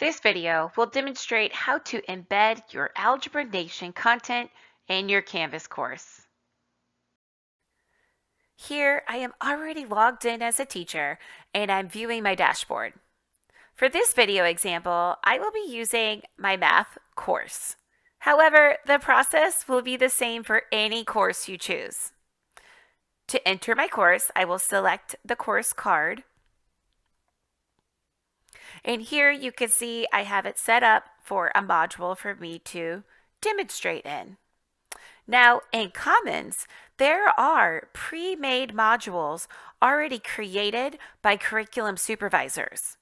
This video will demonstrate how to embed your Algebra Nation content in your Canvas course. Here, I am already logged in as a teacher and I'm viewing my dashboard. For this video example, I will be using my math course. However, the process will be the same for any course you choose. To enter my course, I will select the course card. And here you can see I have it set up for a module for me to demonstrate in. Now in Commons, there are pre-made modules already created by curriculum supervisors.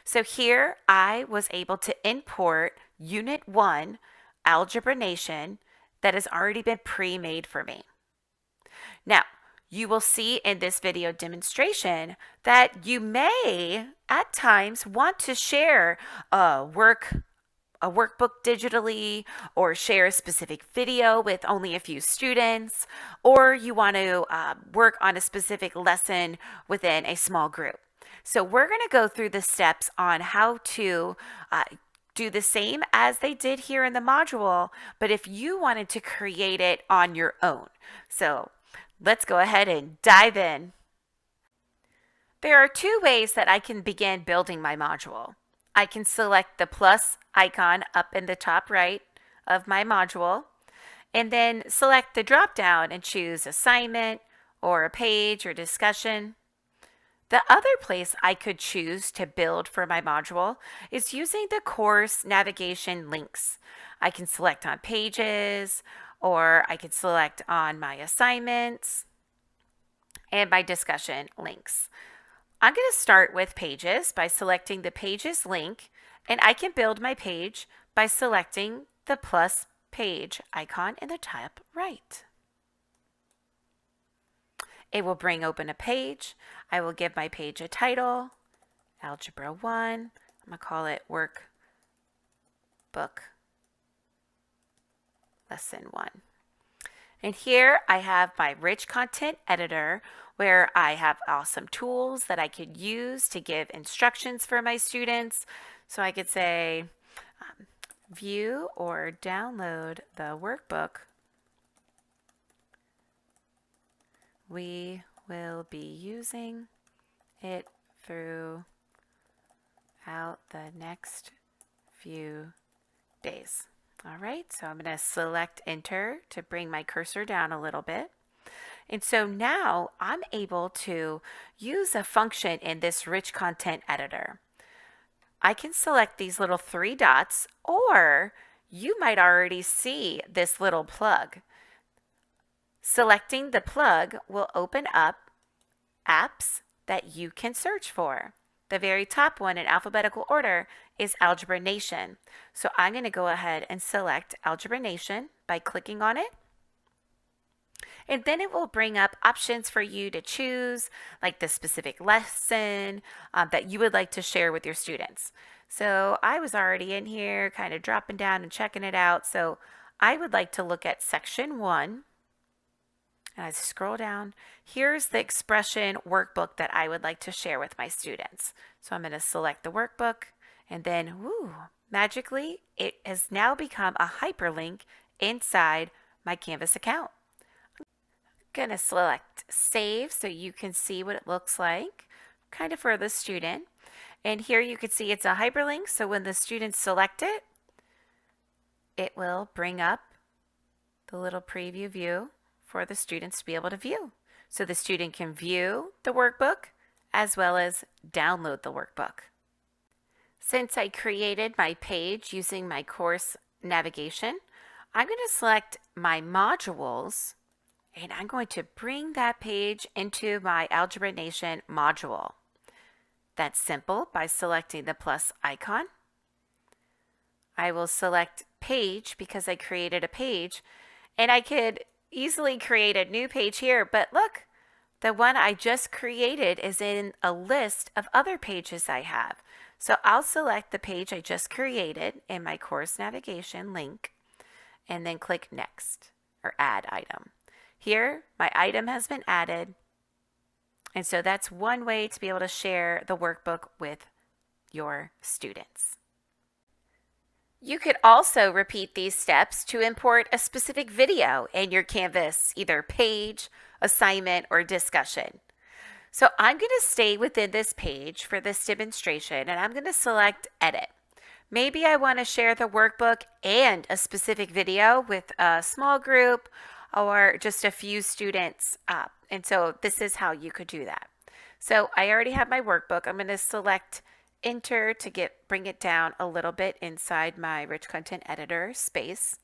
So here I was able to import Unit 1 Algebra Nation that has already been pre-made for me. Now, you will see in this video demonstration that you may at times want to share a workbook digitally, or share a specific video with only a few students, or you want to work on a specific lesson within a small group. So we're going to go through the steps on how to do the same as they did here in the module, but if you wanted to create it on your own. So let's go ahead and dive in. There are two ways that I can begin building my module. I can select the plus icon up in the top right of my module, and then select the drop down and choose assignment or a page or discussion. The other place I could choose to build for my module is using the course navigation links. I can select on pages, or I could select on my assignments and my discussion links. I'm going to start with pages by selecting the pages link, and I can build my page by selecting the plus page icon in the top right. It will bring open a page. I will give my page a title, Algebra 1. I'm going to call it Workbook Lesson 1. And here I have my rich content editor where I have awesome tools that I could use to give instructions for my students. So I could say, view or download the workbook. We will be using it throughout the next few days. All right, so I'm going to select enter to bring my cursor down a little bit. And so now I'm able to use a function in this rich content editor. I can select these little three dots, or you might already see this little plug. Selecting the plug will open up apps that you can search for. The very top one in alphabetical order is Algebra Nation. So I'm going to go ahead and select Algebra Nation by clicking on it. And then it will bring up options for you to choose, like the specific lesson that you would like to share with your students. So I was already in here kind of dropping down and checking it out. So I would like to look at section 1. And I scroll down. Here's the expression workbook that I would like to share with my students. So I'm going to select the workbook, and then magically it has now become a hyperlink inside my Canvas account. I'm going to select save so you can see what it looks like kind of for the student. And here you can see it's a hyperlink, so when the students select it, it will bring up the little preview view for the students to be able to view. So the student can view the workbook as well as download the workbook. Since I created my page using my course navigation, I'm going to select my modules, and I'm going to bring that page into my Algebra Nation module. That's simple by selecting the plus icon. I will select page because I created a page, and I could easily create a new page here, but look, the one I just created is in a list of other pages I have. So I'll select the page I just created in my course navigation link and then click next or add item. Here, my item has been added, and so that's one way to be able to share the workbook with your students. You could also repeat these steps to import a specific video in your Canvas, either page, assignment, or discussion. So I'm going to stay within this page for this demonstration, and I'm going to select Edit. Maybe I want to share the workbook and a specific video with a small group or just a few students. And so this is how you could do that. So I already have my workbook. I'm going to select Enter to bring it down a little bit inside my Rich Content Editor space.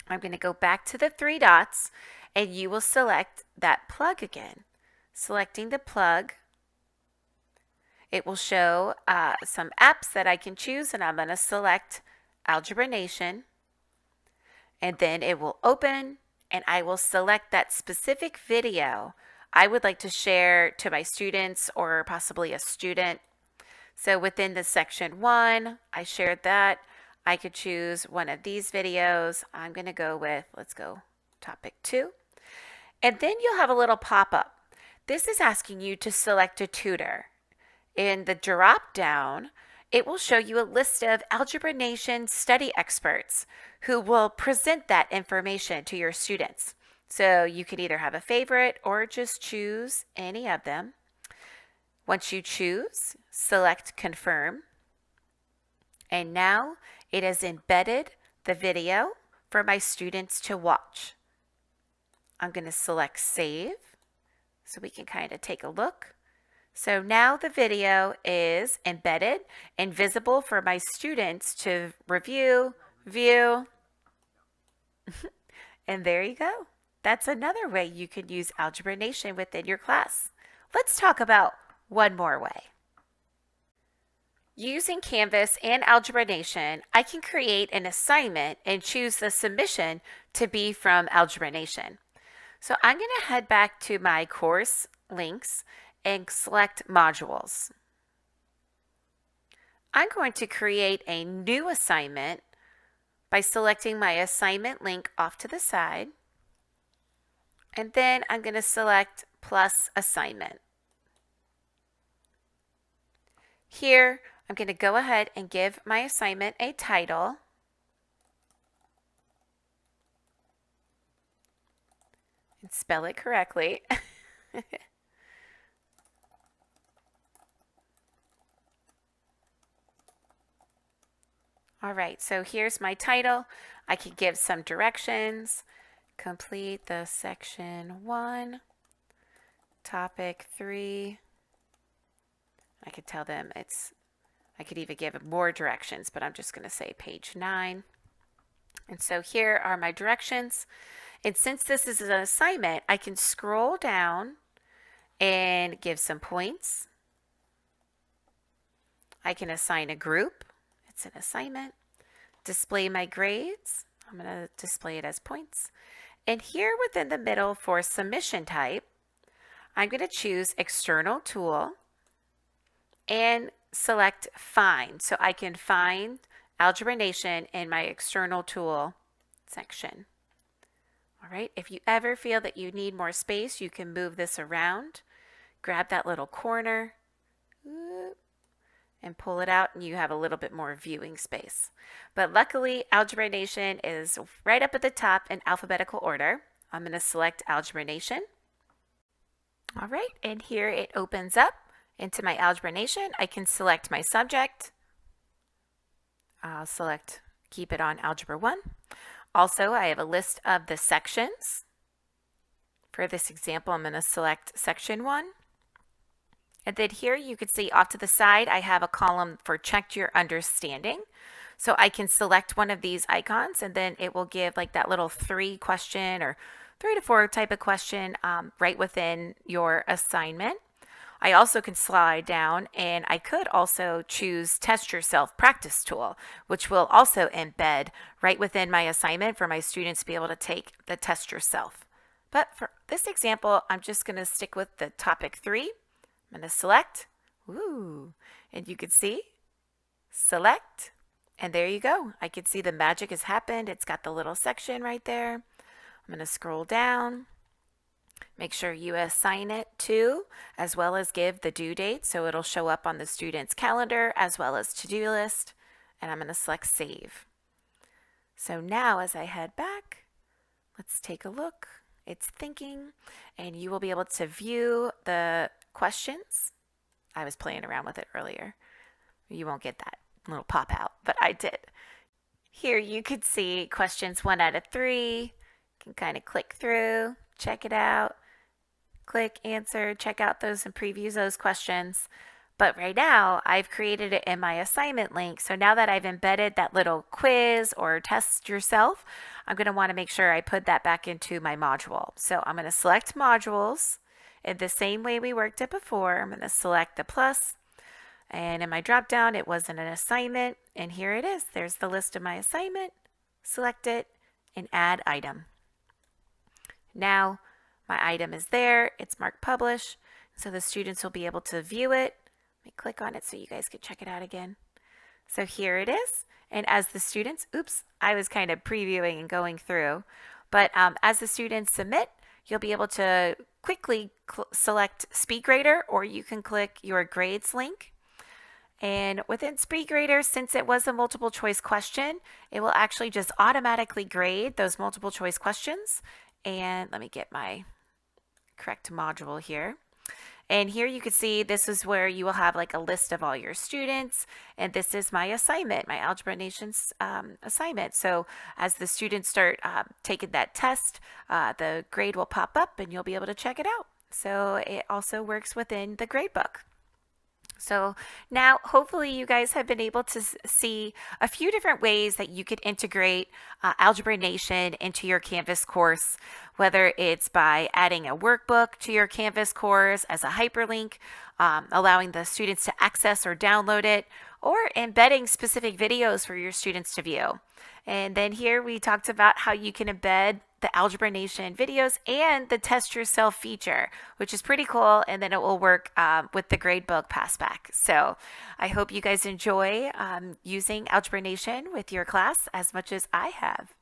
I'm going to go back to the three dots, and you will select that plug again. Selecting the plug, it will show some apps that I can choose, and I'm going to select Algebra Nation. And then it will open, and I will select that specific video I would like to share to my students or possibly a student. So within the section 1, I shared that. I could choose one of these videos. I'm going to go with, let's go topic 2. And then you'll have a little pop-up. This is asking you to select a tutor. In the drop down, it will show you a list of Algebra Nation study experts who will present that information to your students. So you can either have a favorite or just choose any of them. Once you choose, select Confirm. And now it has embedded the video for my students to watch. I'm going to select Save so we can kind of take a look. So now the video is embedded and visible for my students to review, view, and there you go. That's another way you can use Algebra Nation within your class. Let's talk about one more way. Using Canvas and Algebra Nation, I can create an assignment and choose the submission to be from Algebra Nation. So I'm going to head back to my course links and select Modules. I'm going to create a new assignment by selecting my assignment link off to the side. And then I'm going to select Plus Assignment. Here, I'm going to go ahead and give my assignment a title. And spell it correctly. All right, so here's my title. I can give some directions. Complete the section 1, topic 3. I could tell them I could even give more directions, but I'm just going to say page 9. And so here are my directions. And since this is an assignment, I can scroll down and give some points. I can assign a group. It's an assignment. Display my grades. I'm going to display it as points. And here within the middle for submission type, I'm going to choose External Tool and select Find. So I can find Algebra Nation in my External Tool section. All right, if you ever feel that you need more space, you can move this around, grab that little corner, and pull it out, and you have a little bit more viewing space. But luckily, Algebra Nation is right up at the top in alphabetical order. I'm going to select Algebra Nation. All right, and here it opens up into my Algebra Nation. I can select my subject. I'll select keep it on Algebra 1. Also, I have a list of the sections. For this example, I'm going to select Section 1. And then here you can see off to the side, I have a column for checked your understanding. So I can select one of these icons, and then it will give like that little 3 question or 3 to 4 type of question right within your assignment. I also can slide down, and I could also choose Test Yourself Practice Tool, which will also embed right within my assignment for my students to be able to take the Test Yourself. But for this example, I'm just going to stick with the topic 3. I'm going to select, and you can see, select, and there you go. I can see the magic has happened. It's got the little section right there. I'm going to scroll down. Make sure you assign it to, as well as give the due date so it'll show up on the student's calendar as well as to-do list. And I'm going to select save. So now as I head back, let's take a look. It's thinking, and you will be able to view the questions. I was playing around with it earlier. You won't get that little pop out, but I did. Here you could see questions 1 out of 3. You can kind of click through, check it out, click answer, check out those and preview those questions. But right now I've created it in my assignment link. So now that I've embedded that little quiz or test yourself, I'm going to want to make sure I put that back into my module. So I'm going to select modules in the same way we worked it before. I'm going to select the plus, and in my drop down it wasn't an assignment, and here it is. There's the list of my assignment. Select it and add item. Now my item is there. It's marked publish, so the students will be able to view it. Let me click on it so you guys can check it out again. So here it is. And as the students, oops, I was kind of previewing and going through, but as the students submit, you'll be able to quickly select SpeedGrader, or you can click your grades link. And within SpeedGrader, since it was a multiple choice question, it will actually just automatically grade those multiple choice questions. And let me get my correct module here. And here you can see this is where you will have like a list of all your students, and this is my assignment, my Algebra Nation's assignment. So as the students start taking that test, the grade will pop up and you'll be able to check it out. So it also works within the gradebook. So now hopefully you guys have been able to see a few different ways that you could integrate Algebra Nation into your Canvas course, whether it's by adding a workbook to your Canvas course as a hyperlink, allowing the students to access or download it, or embedding specific videos for your students to view. And then here we talked about how you can embed the Algebra Nation videos and the test yourself feature, which is pretty cool. And then it will work with the gradebook passback. So I hope you guys enjoy using Algebra Nation with your class as much as I have.